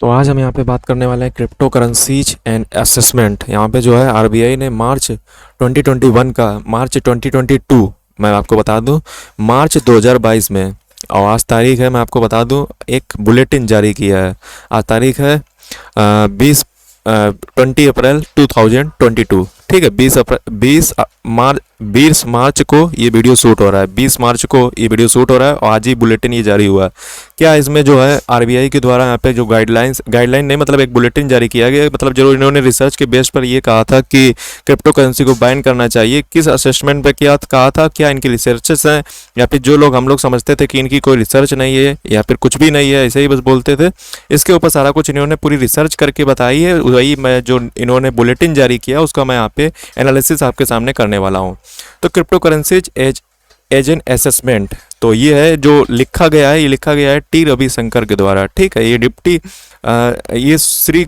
तो आज हम यहाँ पे बात करने वाले हैं क्रिप्टो करेंसीज एंड असेसमेंट। यहाँ पे जो है आरबीआई ने मार्च 2022 मैं आपको बता दूँ, मार्च 2022 में, और आज तारीख है, मैं आपको बता दूँ, एक बुलेटिन जारी किया है। आज तारीख है 20 अप्रैल 2022। ठीक है, 20 मार्च को ये वीडियो शूट हो रहा है। 20 मार्च को ये वीडियो शूट हो रहा है और आज ही बुलेटिन ये जारी हुआ है। क्या इसमें जो है आरबीआई के द्वारा यहाँ पे जो गाइडलाइन नहीं, मतलब एक बुलेटिन जारी किया गया, मतलब जो इन्होंने रिसर्च के बेस पर ये कहा था कि क्रिप्टो करेंसी को बैन करना चाहिए। किस असेसमेंट पे क्या कहा था, क्या इनकी रिसर्चेस हैं, या फिर जो लोग हम लोग समझते थे कि इनकी कोई रिसर्च नहीं है या फिर कुछ भी नहीं है, ऐसे ही बस बोलते थे, इसके ऊपर सारा कुछ इन्होंने पूरी रिसर्च करके बताई है। वही मैं जो इन्होंने बुलेटिन जारी किया उसका मैं यहाँ पे एनालिसिस आपके सामने करने वाला हूँ। तो crypto currencies as an assessment, तो ये है जो लिखा गया है, ये लिखा गया है टी रविशंकर के द्वारा। ठीक है, ये डिप्टी ये श्री,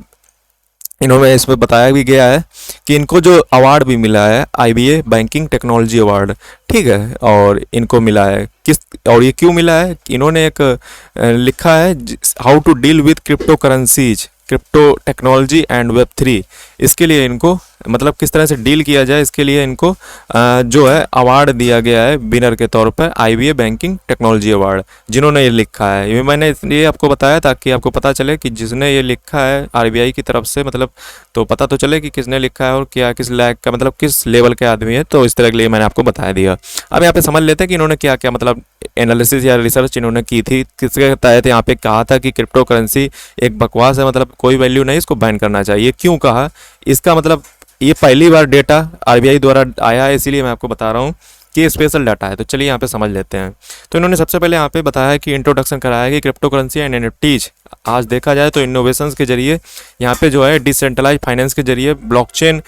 इन्होंने इसमें बताया भी गया है कि इनको जो अवार्ड भी मिला है आईबीए बैंकिंग टेक्नोलॉजी अवार्ड, ठीक है, और इनको मिला है किस, और ये क्यों मिला है, इन्होंने एक लिखा है how to deal with crypto currencies, crypto technology and web 3। इसके लिए इनको, मतलब किस तरह से डील किया जाए, इसके लिए इनको जो है अवार्ड दिया गया है विनर के तौर पर, आईबीए बैंकिंग टेक्नोलॉजी अवार्ड, जिन्होंने ये लिखा है। ये मैंने इसलिए आपको बताया ताकि आपको पता चले कि जिसने ये लिखा है आरबीआई की तरफ से, मतलब तो पता तो चले कि किसने लिखा है और क्या, किस लायक का, मतलब किस लेवल के आदमी है। तो इस तरह के लिए मैंने आपको बता दिया। अब यहाँ पे समझ लेते हैं कि इन्होंने क्या क्या, मतलब एनालिसिस या रिसर्च इन्होंने की थी, किसके तहत यहाँ पे कहा था कि क्रिप्टो करेंसी एक बकवास है, मतलब कोई वैल्यू नहीं, इसको बैन करना चाहिए। क्यों कहा, इसका मतलब ये पहली बार डेटा आरबीआई द्वारा आया है, इसीलिए मैं आपको बता रहा हूँ कि ये स्पेशल डाटा है। तो चलिए यहाँ पे समझ लेते हैं। तो इन्होंने सबसे पहले यहाँ पे बताया है कि इंट्रोडक्शन कराया कि क्रिप्टो करेंसी एंड एनएफटीज आज देखा जाए तो इनोवेशंस के जरिए यहाँ पे जो है डिसेंट्रलाइज फाइनेंस के जरिए ब्लॉकचेन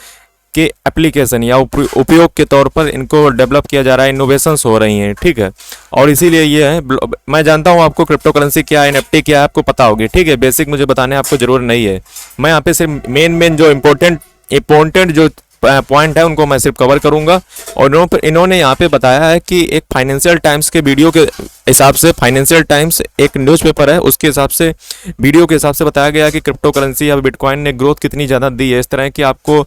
के एप्लीकेशन या उपयोग के तौर पर इनको डेवलप किया जा रहा है, इनोवेशंस हो रही हैं। ठीक है, और इसीलिए ये है, मैं जानता हूँ आपको क्रिप्टो करेंसी क्या है, एनएफटी क्या है, आपको पता होगी। ठीक है, बेसिक मुझे बताने आपको जरूरत नहीं है। मैं यहाँ पे सिर्फ मेन जो इम्पोर्टेंट जो पॉइंट है उनको मैं सिर्फ कवर करूंगा। और इन्होंने यहाँ पे बताया है कि एक फाइनेंशियल टाइम्स के वीडियो के हिसाब से, फाइनेंशियल टाइम्स एक न्यूज़पेपर है, उसके हिसाब से, वीडियो के हिसाब से बताया गया कि क्रिप्टो करेंसी या बिटकॉइन ने ग्रोथ कितनी ज़्यादा दी है। इस तरह की आपको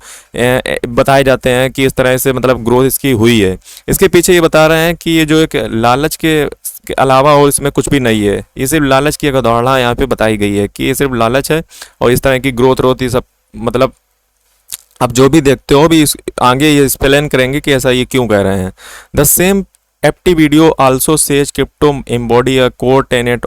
बताए जाते हैं कि इस तरह से मतलब ग्रोथ इसकी हुई है। इसके पीछे ये बता रहे हैं कि ये जो एक लालच के अलावा और इसमें कुछ भी नहीं है, ये सिर्फ लालच की एक अवधारणा यहाँ पे बताई गई है कि ये सिर्फ लालच है और इस तरह की ग्रोथ ये सब, मतलब आप जो भी देखते हो भी आगे ये एक्सप्लेन करेंगे कि ऐसा ये क्यों कह रहे हैं। The same empty video also says crypto embody a core tenet.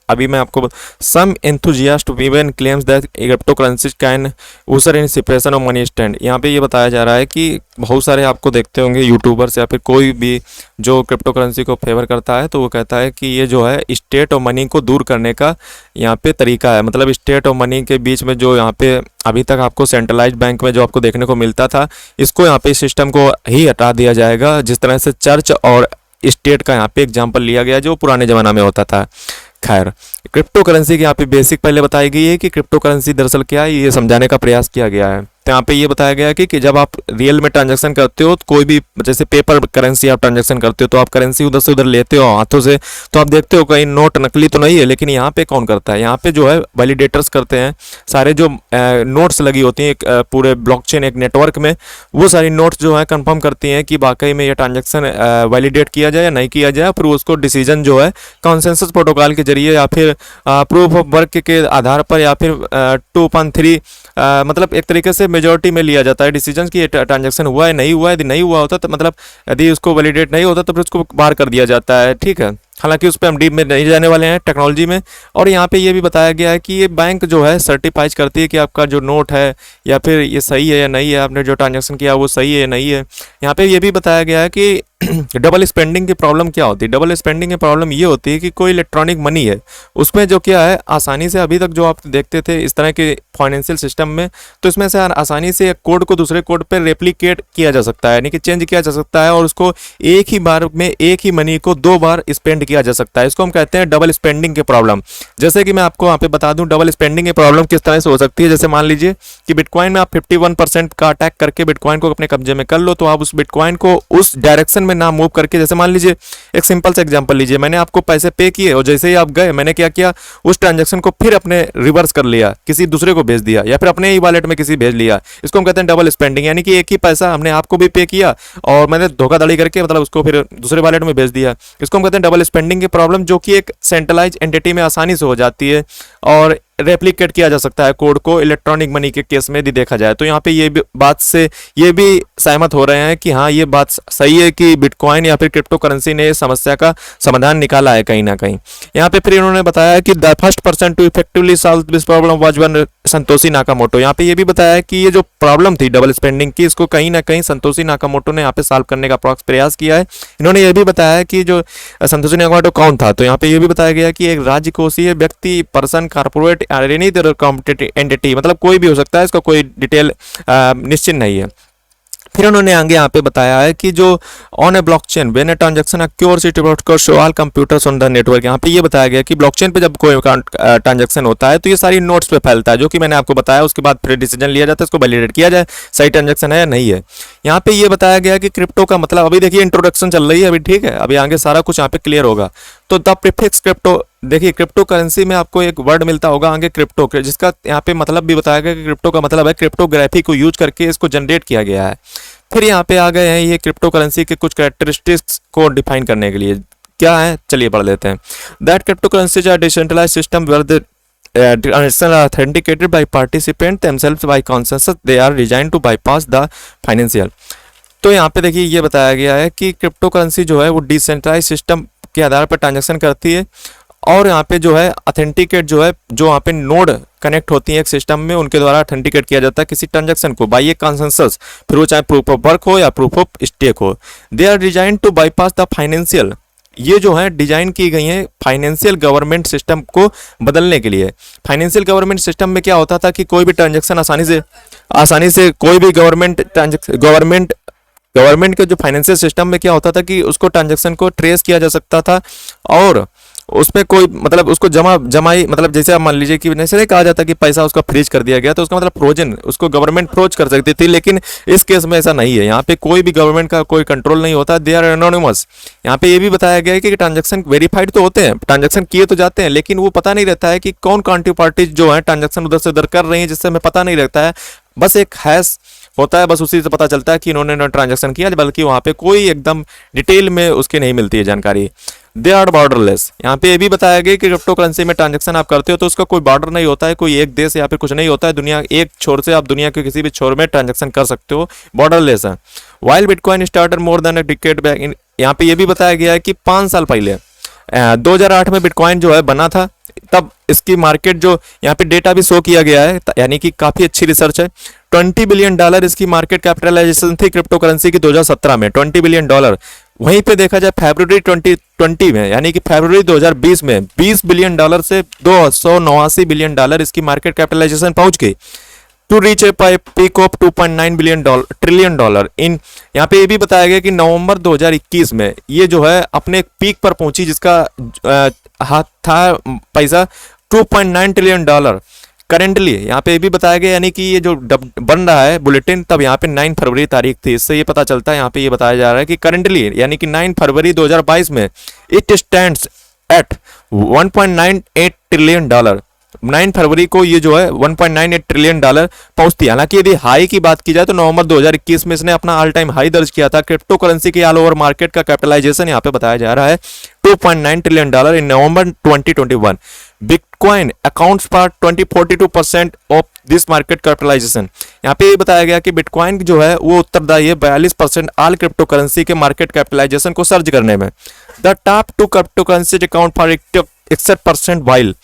अभी मैं आपको some enthusiasts even claims that crypto currencies can usher in separation of money stand. यहाँ पे ये बताया जा रहा है कि बहुत सारे आपको देखते होंगे यूट्यूबर्स या फिर कोई भी जो क्रिप्टो करेंसी को फेवर करता है, तो वो कहता है कि ये जो है स्टेट और मनी को दूर करने का यहाँ पे तरीका है। मतलब स्टेट और मनी के बीच में जो यहाँ पे अभी तक आपको सेंट्रलाइज्ड बैंक में जो आपको देखने को मिलता था, इसको यहाँ पे सिस्टम को ही हटा दिया जाएगा। जिस तरह से चर्च और स्टेट का यहाँ पे एग्जाम्पल लिया गया जो पुराने ज़माना में होता था। खैर, क्रिप्टो करेंसी की यहाँ पे बेसिक पहले बताई गई है कि क्रिप्टो करेंसी दरअसल क्या है, ये समझाने का प्रयास किया गया है। तो यहाँ पे ये बताया गया है कि जब आप रियल में ट्रांजैक्शन करते हो, तो कोई भी जैसे पेपर करेंसी आप ट्रांजैक्शन करते हो, तो आप करेंसी उधर से उधर लेते हो हाथों से, तो आप देखते हो कहीं नोट नकली तो नहीं है। लेकिन यहाँ पे कौन करता है, यहाँ पे जो है वैलिडेटर्स करते हैं। सारे जो नोट्स लगी होती हैं एक पूरे ब्लॉकचेन एक नेटवर्क में, वो सारी नोट्स जो है कंफर्म करती हैं कि वाकई में ये ट्रांजैक्शन वैलिडेट किया जाए या नहीं किया जाए। फिर उसको डिसीजन जो है कॉन्सेंसस प्रोटोकॉल के जरिए या फिर प्रूफ ऑफ वर्क के आधार पर या फिर 2.3 मतलब एक तरीके से मेजॉरिटी में लिया जाता है डिसीजन कि ये ट्रांजैक्शन हुआ है नहीं हुआ है। यदि नहीं हुआ होता तो मतलब यदि उसको वैलिडेट नहीं होता तो फिर उसको बाहर कर दिया जाता है। ठीक है, हालांकि उस पर हम डीप में नहीं जाने वाले हैं टेक्नोलॉजी में। और यहाँ पे ये भी बताया गया है कि ये बैंक जो है सर्टिफाइज करती है कि आपका जो नोट है या फिर ये सही है या नहीं है, आपने जो ट्रांजैक्शन किया वो सही है या नहीं है। यहाँ पे ये भी बताया गया है कि डबल स्पेंडिंग की प्रॉब्लम क्या होती है। डबल स्पेंडिंग की प्रॉब्लम ये होती है कि कोई इलेक्ट्रॉनिक मनी है, उसमें जो क्या है आसानी से, अभी तक जो आप देखते थे इस तरह के फाइनेंशियल सिस्टम में, तो इसमें से आसानी से एक कोड को दूसरे कोड पर रेप्लिकेट किया जा सकता है, यानी कि चेंज किया जा सकता है और उसको एक ही बार में एक ही मनी को 2 बार स्पेंड किया जा सकता है। इसको हम कहते हैं डबल स्पेंडिंग के प्रॉब्लम। जैसे कि मैं आपको यहाँ पे बता दूं डबल स्पेंडिंग की प्रॉब्लम किस तरह से हो सकती है। जैसे मान लीजिए कि बिटकॉइन में आप 51% का अटैक करके बिटकॉइन को अपने कब्जे में कर लो, तो आप उस बिटकॉइन को उस डायरेक्शन में ना मूव करके, जैसे मान लीजिए एक सिंपल सा एग्जांपल लीजिए, मैंने आपको पैसे पे किए और जैसे ही आप गए मैंने क्या किया, उस ट्रांजैक्शन को फिर अपने रिवर्स कर लिया, किसी दूसरे को भेज दिया या फिर अपने ही वॉलेट में किसी भेज लिया। इसको हम कहते हैं डबल स्पेंडिंग, यानी कि एक ही पैसा हमने आपको भी पे किया और मैंने धोखाधड़ी करके मतलब उसको फिर दूसरे वॉलेट में भेज दिया। इसको हम कहते हैं डबल स्पेंडिंग की प्रॉब्लम, जो कि एक सेंट्रलाइज एंटिटी में आसानी से हो जाती है और रेप्लिकेट किया जा सकता है कोड को इलेक्ट्रॉनिक मनी के केस में यदि देखा जाए। तो यहाँ पे ये भी बात से ये भी सहमत हो रहे हैं कि हाँ ये बात सही है कि बिटकॉइन या फिर क्रिप्टो करेंसी ने इस समस्या का समाधान निकाला है कहीं ना कहीं। यहाँ पे फिर इन्होंने बताया कि the first person to effectively solve this problem was one Satoshi Nakamoto. यहाँ पे ये भी बताया है कि ये जो प्रॉब्लम थी डबल स्पेंडिंग की, इसको कहीं ना कहीं संतोषी नाकामोटो ने यहाँ पे सॉल्व करने का प्रयास किया है। इन्होंने ये भी बताया है कि जो संतोषी नाकामोटो कौन था, तो यहाँ पे ये भी बताया गया कि एक राज्य कोषीय व्यक्ति, पर्सन, कॉर्पोरेट, एनी एंटिटी, मतलब कोई भी हो सकता है, इसका कोई डिटेल निश्चित नहीं है। फिर उन्होंने आगे यहाँ पे बताया है कि जो on a blockchain when a transaction occurs it show all computers on the network. यहाँ पे ये बताया गया कि ब्लॉकचेन पे जब कोई ट्रांजैक्शन होता है तो ये सारी नोट्स पे फैलता है, जो कि मैंने आपको बताया। उसके बाद फिर डिसीजन लिया जाता है, इसको वैलिडेट किया जाए सही ट्रांजैक्शन है या नहीं है। यहाँ पे ये बताया गया कि क्रिप्टो का मतलब, अभी देखिए इंट्रोडक्शन चल रही है अभी, ठीक है, अभी आगे सारा कुछ यहाँ पे क्लियर होगा। तो द प्रीफिक्स क्रिप्टो, देखिए क्रिप्टो करेंसी में आपको एक वर्ड मिलता होगा आगे क्रिप्टो के, जिसका यहाँ पे मतलब भी बताया गया कि क्रिप्टो का मतलब है क्रिप्टोग्राफी को यूज करके इसको जनरेट किया गया है। फिर यहाँ पे आ गए हैं ये क्रिप्टो करेंसी के कुछ कैरेक्टरिस्टिक्स को डिफाइन करने के लिए क्या है, चलिए पढ़ लेते हैं। That crypto currencies are decentralised system where the transactions are authenticated by participants themselves by consensus, they are designed to bypass the financial। तो यहाँ पे देखिए ये बताया गया है कि क्रिप्टो करेंसी जो है वो डिसेंट्रलाइज सिस्टम के आधार पर ट्रांजैक्शन करती है और यहाँ पे जो है ऑथेंटिकेट जो है, जो यहाँ पे नोड कनेक्ट होती है एक सिस्टम में, उनके द्वारा ऑथेंटिकेट किया जाता है किसी ट्रांजैक्शन को बाय ए कंसेंसस, फिर वो चाहे प्रूफ ऑफ वर्क हो या प्रूफ ऑफ स्टेक हो। They are design to bypass the financial, ये जो है डिजाइन की गई है फाइनेंशियल गवर्नमेंट सिस्टम को बदलने के लिए। फाइनेंशियल गवर्नमेंट सिस्टम में क्या होता था कि कोई भी ट्रांजैक्शन आसानी से कोई भी गवर्नमेंट के जो फाइनेंशियल सिस्टम में क्या होता था कि उसको ट्रांजैक्शन को ट्रेस किया जा सकता था और उसमें कोई मतलब उसको जमाई मतलब जैसे आप मान लीजिए कि जैसे कहा जाता कि पैसा उसका फ्रीज कर दिया गया, तो उसका मतलब फ्रोजन, उसको गवर्नमेंट फ्रोज कर सकती थी। लेकिन इस केस में ऐसा नहीं है, यहाँ पे कोई भी गवर्नमेंट का कोई कंट्रोल नहीं होता, दे आर एनोनिमस। यहाँ पे ये भी बताया गया है कि ट्रांजैक्शन वेरीफाइड तो होते हैं, ट्रांजैक्शन किए तो जाते हैं, लेकिन वो पता नहीं रहता है कि कौन काउंटर पार्टीज जो है ट्रांजैक्शन उधर से उधर कर रही है, जिससे हमें पता नहीं रहता है। बस एक हैश होता है, बस उसी से पता चलता है कि इन्होंने ट्रांजैक्शन किया, बल्कि वहाँ पे कोई एकदम डिटेल में उसकी नहीं मिलती है जानकारी। दे आर बॉर्डरलेस, यहाँ पे ये भी बताया गया कि क्रिप्टो करेंसी में ट्रांजैक्शन आप करते हो तो उसका कोई बॉर्डर नहीं होता है, कोई एक देश या फिर कुछ नहीं होता है, दुनिया एक छोर से आप दुनिया के किसी भी छोर में ट्रांजैक्शन कर सकते हो, बॉर्डरलेस है। While bitcoin started more than a decade back in, यहाँ पे ये भी बताया गया है कि 5 साल पहले 2008 में बिटकॉइन जो है बना था, तब इसकी मार्केट जो यहाँ पे डेटा भी शो किया गया है, यानी कि काफी अच्छी रिसर्च है। $20 बिलियन इसकी मार्केट कैपिटलाइजेशन थी क्रिप्टो करेंसी की 2017 में, $20 बिलियन। वहीं पे देखा जाए फरवरी 2020 में, यानी कि फरवरी 2020 में $20 बिलियन से $289 बिलियन इसकी मार्केट कैपिटलाइजेशन पहुंच गई, to reach a peak of $2.9 trillion in. यहाँ पे ये भी बताया गया कि नवंबर 2021 में ये जो है अपने पीक पर पहुंची, जिसका हाथ था पैसा $2.9 ट्रिलियन करेंटली। यहाँ पे ये भी बताया गया, यानी कि ये जो बन रहा है बुलेटिन, तब यहाँ पे 9 फरवरी तारीख थी, इससे ये पता चलता है यहाँ पे ये बताया जा रहा है कि करेंटली यानी कि 9 फरवरी 2022 में इट स्टैंड्स एट $1.98 ट्रिलियन। 9 फरवरी को ये जो है $1.98 ट्रिलियन पहुंचती है। हालांकि यदि हाई की बात की जाए तो नवंबर 2021 में इसने अपना ऑल टाइम हाई दर्ज किया था। क्रिप्टो करेंसी के ऑल ओवर मार्केट का कैपिटलाइजेशन यहाँ पे बताया जा रहा है $2.9 trillion in November 2021। Bitcoin accounts for 42% of this market capitalisation. यहाँ पे ये बताया गया कि बिटकॉइन जो है वो उत्तरदायी है 42% ऑल क्रिप्टो करेंसी के मार्केट कैपिटलाइजेशन को सर्ज करने में। The top 2 crypto currency account for 61%, while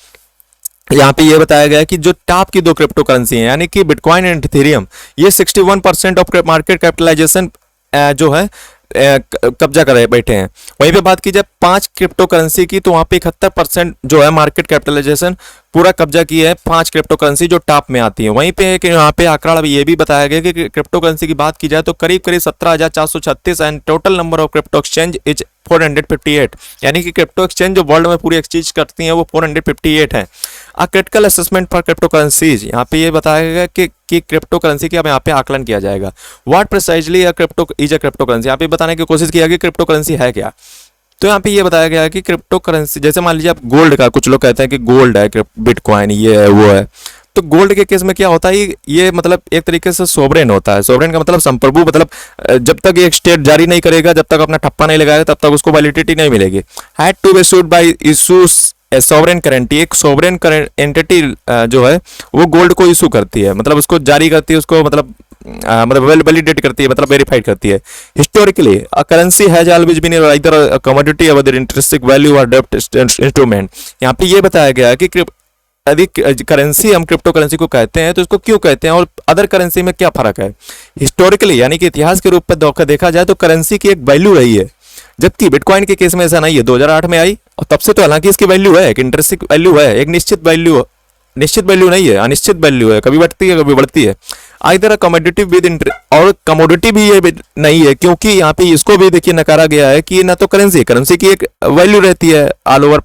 यहाँ पे ये बताया गया कि जो टॉप की 2 क्रिप्टो करेंसी हैं, यानी कि बिटकॉइन एंड इथेरियम, ये 61% ऑफ मार्केट कैपिटलाइजेशन जो है कब्जा कर बैठे हैं। वहीं पे बात की जाए 5 क्रिप्टो करेंसी की, तो वहाँ पे 71% जो है मार्केट कैपिटलाइजेशन पूरा कब्जा की है 5 क्रिप्टो करेंसी जो टॉप में आती है। वहीं पे यहाँ पे आंकड़ा ये भी बताया गया कि क्रिप्टो करेंसी की बात की जाए तो करीब 17,436 and total number of crypto exchange is 458, यानी कि क्रिप्टो एक्सचेंज जो वर्ल्ड में पूरी एक्सचेंज करती हैं वो 458 हैं। A critical assessment for crypto currencies, यहाँ पे ये बताया गया कि क्रिप्टो करेंसी का यहाँ पे आकलन किया जाएगा। What precisely a crypto is a crypto currency, यहाँ पे बताने की कोशिश किया कि क्रिप्टो करेंसी है क्या। तो यहाँ पे ये बताया गया है कि क्रिप्टो करेंसी, जैसे मान लीजिए आप गोल्ड का, कुछ लोग कहते हैं कि गोल्ड है, बिटकॉइन ये है वो है, तो गोल्ड के केस में क्या होता है, ये मतलब एक तरीके से सोवरेन होता है। सोवरेन का मतलब संप्रभु, मतलब जब तक एक स्टेट जारी नहीं करेगा, जब तक अपना ठप्पा नहीं लगाएगा, तब तक उसको वैलिडिटी नहीं मिलेगी। Had to be issued by issues a sovereign currency, एक सोवरेन एंटिटी जो है वो गोल्ड को इशू करती है, मतलब उसको जारी करती है, उसको मतलब वैलिडेट करती है, मतलब वेरीफाइड करती है। Historically a currency has always been either a commodity और इंटरेस्टिक वैल्यू और डेब्ट इंस्ट्रूमेंट। यहाँ पे ये बताया गया है कि यदि करेंसी हम क्रिप्टो करेंसी को कहते हैं तो इसको क्यों कहते हैं और अदर करेंसी में क्या फर्क है। हिस्टोरिकली यानी कि इतिहास के रूप में देखा जाए तो करेंसी की एक वैल्यू रही है, जबकि बिटकॉइन के केस में ऐसा नहीं है। 2008 में आई और तब से तो हालांकि इसकी वैल्यू है, एक इंटरेस्टिंग वैल्यू है, एक निश्चित वैल्यू नहीं है, अनिश्चित वैल्यू है, कभी बढ़ती है कभी बढ़ती है। आइदर कमोडिटी विद और कमोडिटी भी ये नहीं है, क्योंकि यहाँ पे इसको भी देखिए नकारा गया है कि ना तो करेंसी की एक वैल्यू रहती है ऑल ओवर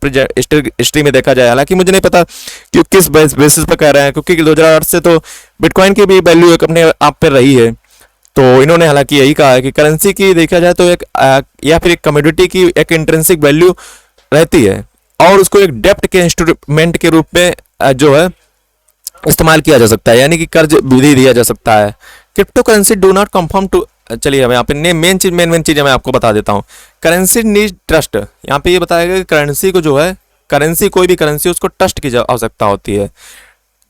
हिस्ट्री में देखा जाए। हालांकि मुझे नहीं पता कि किस बेसिस पर कह रहे हैं, क्योंकि 2008 से तो बिटकॉइन की भी वैल्यू एक अपने आप पर रही है। तो इन्होंने हालांकि यही कहा है कि करेंसी की देखा जाए तो एक या फिर एक कमोडिटी की एक इंट्रिंसिक वैल्यू रहती है और उसको एक डेप्ट के इंस्ट्रूमेंट के रूप में जो है इस्तेमाल किया जा सकता है, यानी कि कर्ज विधि दिया जा सकता है। Crypto currency do not conform to, चलिए यहाँ पे मेन चीज़ मैं आपको बता देता हूँ। करेंसी नीड ट्रस्ट, यहाँ पे ये बताया गया कि करेंसी को जो है, करेंसी कोई भी करेंसी उसको ट्रस्ट की आवश्यकता होती है,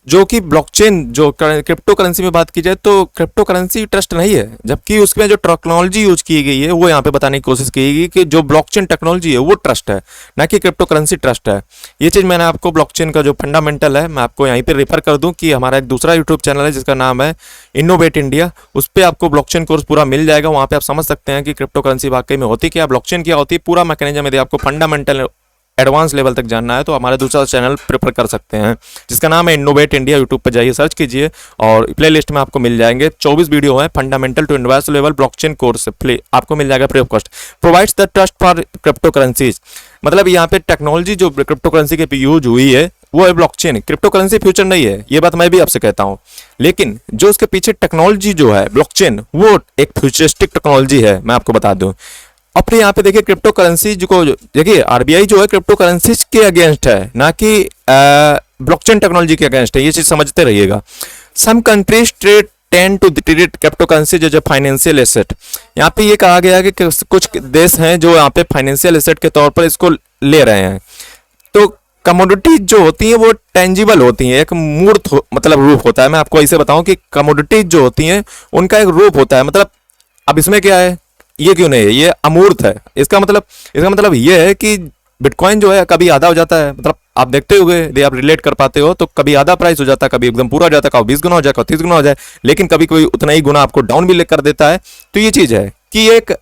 जो कि ब्लॉकचेन जो क्रिप्टो करेंसी में बात की जाए तो क्रिप्टो करेंसी ट्रस्ट नहीं है, जबकि उसमें जो टेक्नोलॉजी यूज की गई है वो यहाँ पे बताने की कोशिश की गई कि जो ब्लॉकचेन टेक्नोलॉजी है वो ट्रस्ट है, ना कि क्रिप्टो करेंसी ट्रस्ट है। ये चीज़ मैंने आपको ब्लॉकचेन का जो फंडामेंटल है मैं आपको यहीं पे रेफर कर दूं कि हमारा एक दूसरा यूट्यूब चैनल है जिसका नाम है इनोवेट इंडिया, उस पर आपको ब्लॉकचेन कोर्स पूरा मिल जाएगा। वहाँ पे आप समझ सकते हैं कि क्रिप्टो करेंसी वाकई में होती क्या, ब्लॉकचेन क्या होती है, पूरा मैकेनिज्म यदि आपको फंडामेंटल एडवांस लेवल तक जानना है तो हमारा दूसरा चैनल प्रेफर कर सकते हैं जिसका नाम है इनोवेट इंडिया। यूट्यूब पर जाइए, सर्च कीजिए और प्लेलिस्ट में आपको मिल जाएंगे 24 वीडियो है fundamental to advance level blockchain course, आपको मिल जाएगा free of cost. Provides the trust for crypto currencies, मतलब यहाँ पे टेक्नोलॉजी जो क्रिप्टो करेंसी के यूज हुई है वो है ब्लॉकचेन। क्रिप्टो करेंसी फ्यूचर नहीं है, ये बात मैं भी आपसे कहता हूँ, लेकिन जो उसके पीछे टेक्नोलॉजी जो है ब्लॉकचेन वो एक फ्यूचरिस्टिक टेक्नोलॉजी है, मैं आपको बता दूं। अपने यहाँ पे देखिए क्रिप्टो करेंसी को देखिए आरबीआई जो है क्रिप्टो करेंसी के अगेंस्ट है, ना कि ब्लॉकचेन टेक्नोलॉजी के अगेंस्ट है, ये चीज समझते रहिएगा। Some countries tend to treat crypto currency जो फाइनेंशियल एसेट, यहाँ पे ये कहा गया है कि कुछ देश हैं जो यहाँ पे फाइनेंशियल एसेट के तौर पर इसको ले रहे हैं। तो कमोडिटी जो होती हैं वो टेंजिबल होती हैं, एक मूर्त मतलब रूप होता है। मैं आपको ऐसे बताऊं कि कमोडिटी जो होती हैं उनका एक रूप होता है, मतलब अब इसमें क्या है, ये क्यों नहीं है, ये अमूर्त है। इसका मतलब ये है कि बिटकॉइन जो है कभी आधा हो जाता है, मतलब आप देखते होंगे यदि आप रिलेट कर पाते हो तो कभी आधा प्राइस हो जाता है, कभी एकदम पूरा हो जाता है, कभी 20 गुना हो जाए, कभी 30 गुना हो जाए, लेकिन कभी कोई उतना ही गुना आपको डाउन भी कर देता है। तो ये चीज है कि एक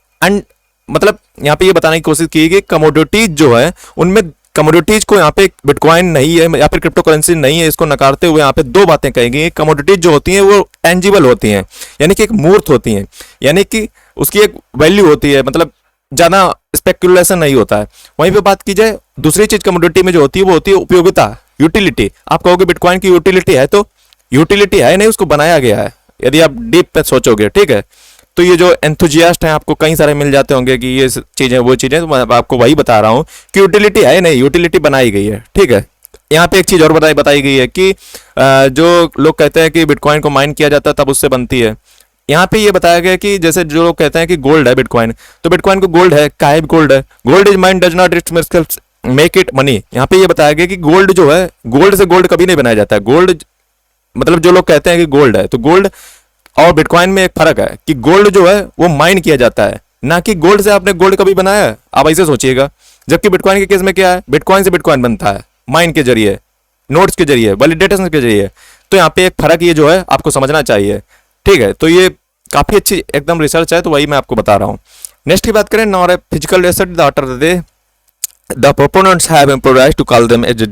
मतलब यहाँ पे ये बताने की कोशिश की कि कमोडिटीज जो है उनमें कमोडिटीज को यहाँ पे बिटकॉइन नहीं है या फिर क्रिप्टो करेंसी नहीं है, इसको नकारते हुए यहाँ पे दो बातें कही गई। कमोडिटीज जो होती हैं वो टेंजिबल होती हैं, यानी कि एक मूर्त होती हैं, यानी कि उसकी एक वैल्यू होती है, मतलब ज्यादा स्पेकुलेशन नहीं होता है। वहीं पे बात की जाए दूसरी चीज कमोडिटी में जो होती है वो होती है उपयोगिता, यूटिलिटी। आप कहोगे बिटकॉइन की यूटिलिटी है, तो यूटिलिटी है नहीं, उसको बनाया गया है, यदि आप डीप पे सोचोगे, ठीक है। तो ये जो एंथुजियास्ट हैं आपको कई सारे मिल जाते होंगे कि ये चीजें वो चीजें, तो मैं आपको वही बता रहा हूँ कि यूटिलिटी है नहीं, यूटिलिटी बनाई गई है, ठीक है। यहाँ पे एक चीज और बताई गई है कि जो लोग कहते हैं कि बिटकॉइन को माइन किया जाता है तब उससे बनती है। यहाँ पे ये बताया गया कि जैसे जो लोग कहते हैं कि गोल्ड है बिटकॉइन, तो बिटकॉइन को गोल्ड है, काहे गोल्ड है, gold is mine does not make it money. यहाँ पे ये बताया गया कि गोल्ड जो है, गोल्ड से गोल्ड कभी नहीं बनाया जाता है। गोल्ड मतलब जो लोग कहते हैं कि गोल्ड है, तो गोल्ड और बिटकॉइन में एक फर्क है कि गोल्ड जो है वो माइन किया जाता है, ना कि गोल्ड से आपने गोल्ड कभी बनाया है, आप ऐसे सोचिएगा। जबकि बिटकॉइन के केस में क्या है, बिटकॉइन से बिटकॉइन बनता है माइन के जरिए, नोट्स के जरिए, वैलिडेशन के जरिए। तो यहाँ पे एक फर्क ये जो है आपको समझना चाहिए, ठीक है। तो ये काफी अच्छी एकदम रिसर्च है, तो वही मैं आपको बता रहा हूँ। नेक्स्ट की बात करें, nor physical asset the proponents have improvised to call them as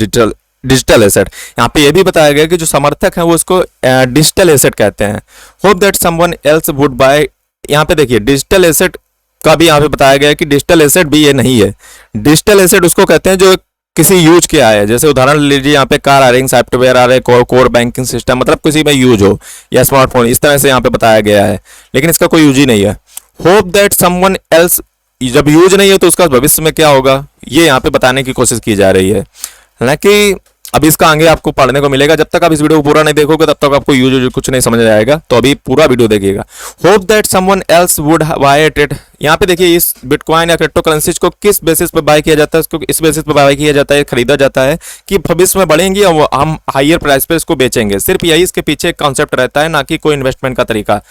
digital asset. यहाँ पे ये भी बताया गया कि जो समर्थक हैं वो इसको डिजिटल एसेट कहते हैं। Hope that someone else would buy, यहाँ पे देखिए डिजिटल एसेट का भी यहाँ पे बताया गया है कि डिजिटल एसेट भी ये नहीं है। डिजिटल एसेट उसको कहते हैं जो किसी यूज के आए, जैसे उदाहरण लीजिए यहाँ पे कार आ रही, सॉफ्टवेयर आ रहे, कोर बैंकिंग सिस्टम, मतलब किसी में यूज हो, या स्मार्टफोन, इस तरह से यहाँ पे बताया गया है, लेकिन इसका कोई यूज ही नहीं है। होप दैट समवन एल्स, जब यूज नहीं है तो उसका भविष्य में क्या होगा, ये यहाँ पे बताने की कोशिश की जा रही है। हालांकि अभी इसका आगे आपको पढ़ने को मिलेगा, जब तक आप इस वीडियो को पूरा नहीं देखोगे तब तक आपको यूज कुछ नहीं समझ आएगा, तो अभी पूरा वीडियो देखिएगा। Hope that someone else would buy it, यहाँ पे देखिए इस बिटकॉइन या क्रिप्टो करेंसीज को किस बेसिस पे बाय किया जाता है, इसको इस बेसिस पे बाय किया जाता है, खरीदा जाता है कि भविष्य में बढ़ेंगी और हम हायर प्राइस पे इसको बेचेंगे। सिर्फ यही इसके पीछे एक कॉन्सेप्ट रहता है, ना कि कोई इन्वेस्टमेंट का तरीका।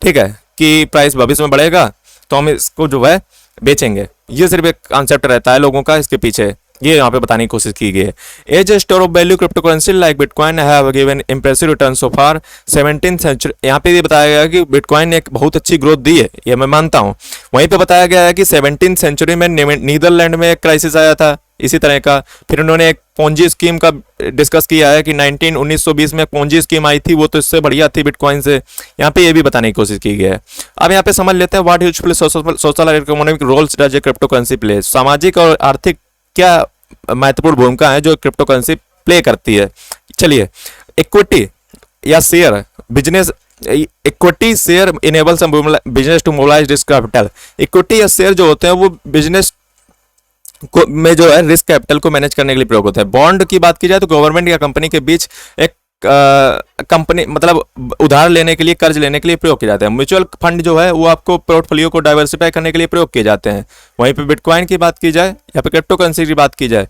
ठीक है, कि प्राइस भविष्य में बढ़ेगा तो हम इसको जो है बेचेंगे, ये सिर्फ एक कॉन्सेप्ट रहता है लोगों का इसके पीछे, ये यहाँ पे बताने की कोशिश की गई है। As a store of value crypto currency like bitcoin have given impressive return so far 17th century, यहाँ पे ये बताया गया कि बिटकॉइन ने एक बहुत अच्छी ग्रोथ दी है, ये मैं मानता हूँ। वहीं पे बताया गया है कि 17th सेंचुरी में नीदरलैंड में एक क्राइसिस आया था इसी तरह का, फिर उन्होंने एक पोंजी स्कीम का डिस्कस किया है कि 1920 में एक पोंजी स्कीम आई थी, वो तो इससे बढ़िया थी बिटकॉइन से, यहाँ पे ये भी बताने की कोशिश की गई है। अब यहाँ पे समझ लेते हैं व्हाट यूजफुल सोशल और economic roles does a crypto currency play, सामाजिक और आर्थिक क्या महत्वपूर्ण भूमिका है जो क्रिप्टो करेंसी प्ले करती है। चलिए, इक्विटी या share business, equity share enables business to mobilise risk capital, equity या शेयर जो होते हैं वो बिजनेस को में जो है रिस्क कैपिटल को मैनेज करने के लिए प्रयोग होता है। बॉन्ड की बात की जाए तो गवर्नमेंट या कंपनी के बीच एक कंपनी मतलब उधार लेने के लिए, कर्ज लेने के लिए प्रयोग किए जाते हैं। म्यूचुअल फंड जो है वो आपको पोर्टफोलियो को डाइवर्सिफाई करने के लिए प्रयोग किए जाते हैं। वहीं पे बिटकॉइन की बात की जाए या फिर क्रिप्टो करेंसी की बात की जाए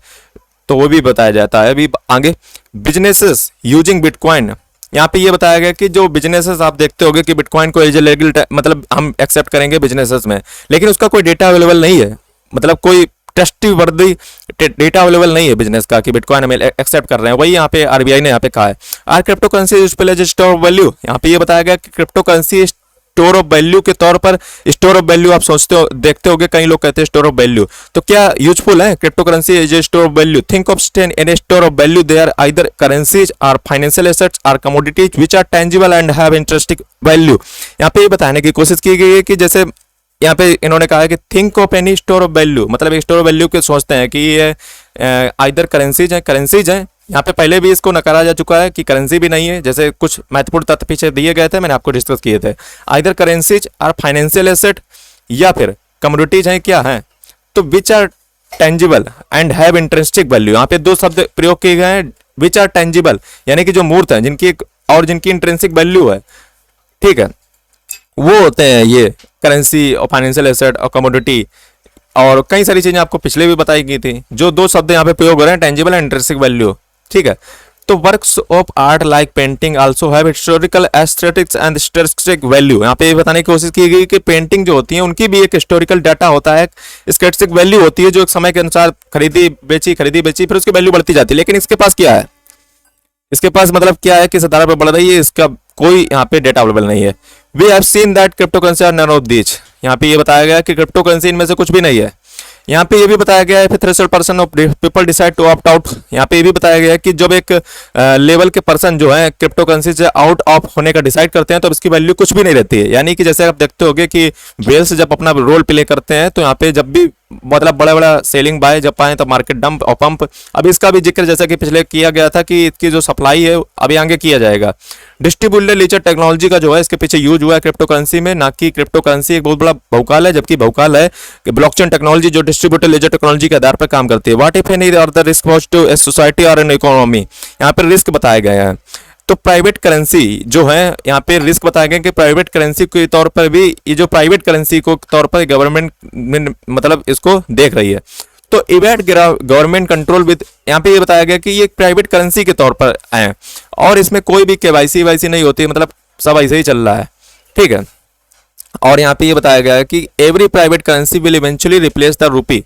तो वो भी बताया जाता है। अभी आगे बिजनेसेस यूजिंग बिटकॉइन, यहाँ पे ये बताया गया कि जो बिजनेसेस आप देखते होंगे कि बिटकॉइन को एज ए लीगल मतलब हम एक्सेप्ट करेंगे बिजनेसेस में, लेकिन उसका कोई डेटा अवेलेबल नहीं है, मतलब कोई ट्रस्टी वर्दी डेटा अवेलेबल नहीं है बिजनेस का कि बिटकॉइन हमें एक्सेप्ट कर रहे हैं। वही यहाँ पे आरबीआई ने यहाँ पे कहा है। Are crypto currency useful as store of value, यहाँ पे ये बताया गया कि crypto currency store of value के तौर पर, स्टोर ऑफ वैल्यू आप सोचते हो देखते होगे कई लोग कहते हैं स्टोर ऑफ वैल्यू, तो क्या यूजफुल है crypto currency as a store of value? Think of stain in a store of value, they are either currencies are financial assets or commodities which are tangible and have interesting value. यहाँ पे ये बताने की कोशिश की गई है कि जैसे यहाँ पे इन्होंने कहा है कि think of any store of value, मतलब एक स्टोर ऑफ वैल्यू के सोचते हैं कि ये आइदर करेंसीज हैं। यहाँ पे पहले भी इसको नकारा जा चुका है कि करेंसी भी नहीं है, जैसे कुछ महत्वपूर्ण तथ्य पीछे दिए गए थे, मैंने आपको डिस्कस किए थे। Either currencies are financial asset या फिर कमोडिटीज हैं, क्या हैं तो which are tangible and have interesting value. यहाँ पे दो शब्द प्रयोग किए गए हैं, विच आर टेंजिबल यानी कि जो मूर्त हैं जिनकी और जिनकी इंटरेंसिक वैल्यू है, ठीक है, वो होते हैं ये करेंसी और फाइनेंशियल एसेट और कमोडिटी, और कई सारी चीजें आपको पिछले भी बताई गई थी। जो दो शब्द यहाँ पे प्रयोग हो रहे हैं, टेंजिबल एंड इंटरेस्टिंग वैल्यू, ठीक है। तो works of art like painting also have historical aesthetics and statistic value. यहाँ पे ये बताने की कोशिश की गई कि पेंटिंग जो होती है उनकी भी एक हिस्टोरिकल डाटा होता है, स्टैटिस्टिक वैल्यू होती है जो एक समय के अनुसार खरीदी बेची फिर उसकी वैल्यू बढ़ती जाती है। लेकिन इसके पास क्या है, इसके पास मतलब क्या है, किस आधार पर बढ़ रही है, इसका कोई यहाँ पे डेटा अवेलेबल नहीं है। We have seen that crypto currency are none of these, यहाँ पे ये बताया गया कि क्रिप्टो करेंसी इनमें से कुछ भी नहीं है। यहाँ पे ये भी बताया गया है threshold person of people decide to opt out, यहाँ पे ये भी बताया गया है कि जब एक लेवल के पर्सन जो है क्रिप्टो करेंसी से आउट ऑफ होने का डिसाइड करते हैं तो इसकी वैल्यू कुछ भी नहीं रहती है। यानी कि जैसे आप देखते होंगे कि वेल्स जब अपना रोल प्ले करते हैं तो यहाँ पे जब भी मतलब बड़ा बड़ा सेलिंग बाय जब पाए तो मार्केट डंप और पंप। अब इसका भी जिक्र जैसा कि पिछले किया गया था कि इसकी जो सप्लाई है अभी आगे किया जाएगा। डिस्ट्रीब्यूटेड लेजर टेक्नोलॉजी का जो है इसके पीछे यूज हुआ है क्रिप्टो करेंसी में, ना कि क्रिप्टो करेंसी एक बहुत बड़ा बहुकाल है, जबकि बहुकाल है कि ब्लॉकचेन टेक्नोलॉजी जो डिस्ट्रीब्यूटेड लेजर टेक्नोलॉजी के आधार पर काम करती है। What if any are the risk pose to a society और एन इकोनॉमी, यहाँ पर रिस्क बताए गए हैं। तो प्राइवेट करेंसी जो है यहाँ पे रिस्क बताया गया कि प्राइवेट करेंसी के तौर पर भी ये जो प्राइवेट करेंसी को तौर पर गवर्नमेंट मतलब इसको देख रही है। तो इवेट गवर्नमेंट कंट्रोल विद, यहाँ पे ये बताया गया कि ये प्राइवेट करेंसी के तौर पर आए और इसमें कोई भी केवाईसी वाईसी नहीं होती, मतलब सब ऐसे ही चल रहा है, ठीक है। और यहाँ पे ये बताया गया है कि every private currency will eventually replace the rupee.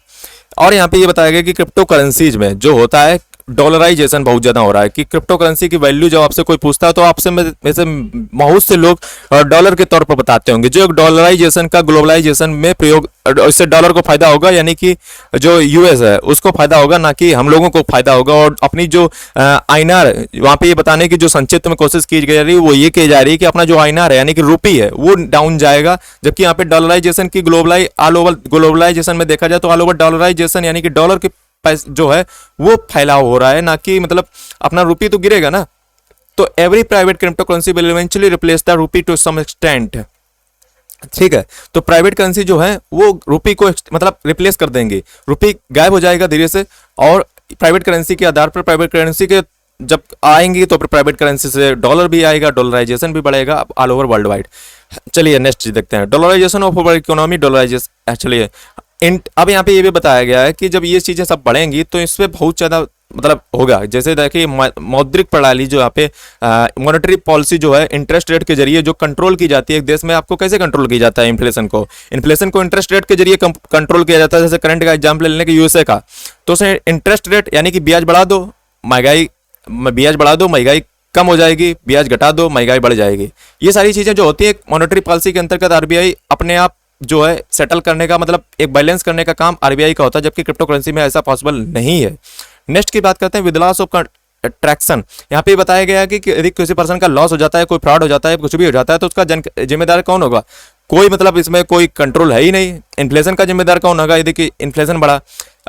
और यहाँ पे ये बताया गया कि क्रिप्टो करेंसीज में जो होता है डॉलराइजेशन बहुत ज़्यादा हो रहा है कि क्रिप्टो करेंसी की वैल्यू जब आपसे कोई पूछता है तो आपसे में से बहुत से लोग डॉलर के तौर पर बताते होंगे। जो एक डॉलराइजेशन का ग्लोबलाइजेशन में प्रयोग, इससे डॉलर को फायदा होगा, यानी कि जो यूएस है उसको फायदा होगा, ना कि हम लोगों को फायदा होगा। और अपनी जो आईएनआर, वहाँ पे ये बताने की जो संक्षिप्त में कोशिश की जा रही है वो ये की जा रही है कि अपना जो आईएनआर है यानी कि रुपी है वो डाउन जाएगा, जबकि यहाँ पे डॉलराइजेशन की ऑल ओवर ग्लोबलाइजेशन में देखा जाए तो ऑल ओवर डॉलराइजेशन यानी कि डॉलर के जो है वो फैलाव हो रहा है, ना कि मतलब अपना रुपी तो गिरेगा ना। तो every private crypto currency will eventually replace the rupee to some extent, ठीक है। तो प्राइवेट करेंसी जो है वो रुपी को मतलब रिप्लेस कर देंगे, रुपी गायब हो जाएगा धीरे से। और प्राइवेट करेंसी के आधार पर प्राइवेट करेंसी के जब आएंगी तो प्राइवेट करेंसी से डॉलर भी आएगा, डॉलराइजेशन भी बढ़ेगा ऑल ओवर वर्ल्ड वाइड। चलिए नेक्स्ट चीज देखते हैं, dollarisation of over economy. Dollarisation चलिए अब यहाँ पे ये भी बताया गया है कि जब ये चीजें सब बढ़ेंगी तो इसमें बहुत ज़्यादा मतलब होगा। जैसे देखिए मौद्रिक प्रणाली जो यहाँ पे मॉनेटरी पॉलिसी जो है इंटरेस्ट रेट के जरिए जो कंट्रोल की जाती है एक देश में, आपको कैसे कंट्रोल किया जाता है इन्फ्लेशन को इंटरेस्ट रेट के जरिए कंट्रोल किया जाता है। जैसे करंट का एग्जाम्पल लेने के यूएसए का, तो उसे इंटरेस्ट रेट यानी कि ब्याज बढ़ा दो, महंगाई कम हो जाएगी, ब्याज घटा दो, महंगाई बढ़ जाएगी। ये सारी चीजें जो होती है मॉनेटरी पॉलिसी के अंतर्गत आरबीआई अपने आप जो है सेटल करने का मतलब एक बैलेंस करने का काम आरबीआई का होता है, जबकि क्रिप्टो करेंसी में ऐसा पॉसिबल नहीं है। नेक्स्ट की बात करते हैं विद लॉस ऑफ ट्रैक्शन। यहाँ पे बताया गया है कि यदि किसी पर्सन का लॉस हो जाता है, कोई फ्रॉड हो जाता है, कुछ भी हो जाता है, तो उसका जिम्मेदार कौन होगा? कोई मतलब इसमें कोई कंट्रोल है ही नहीं। इन्फ्लेशन का जिम्मेदार कौन होगा यदि कि इन्फ्लेशन बढ़ा?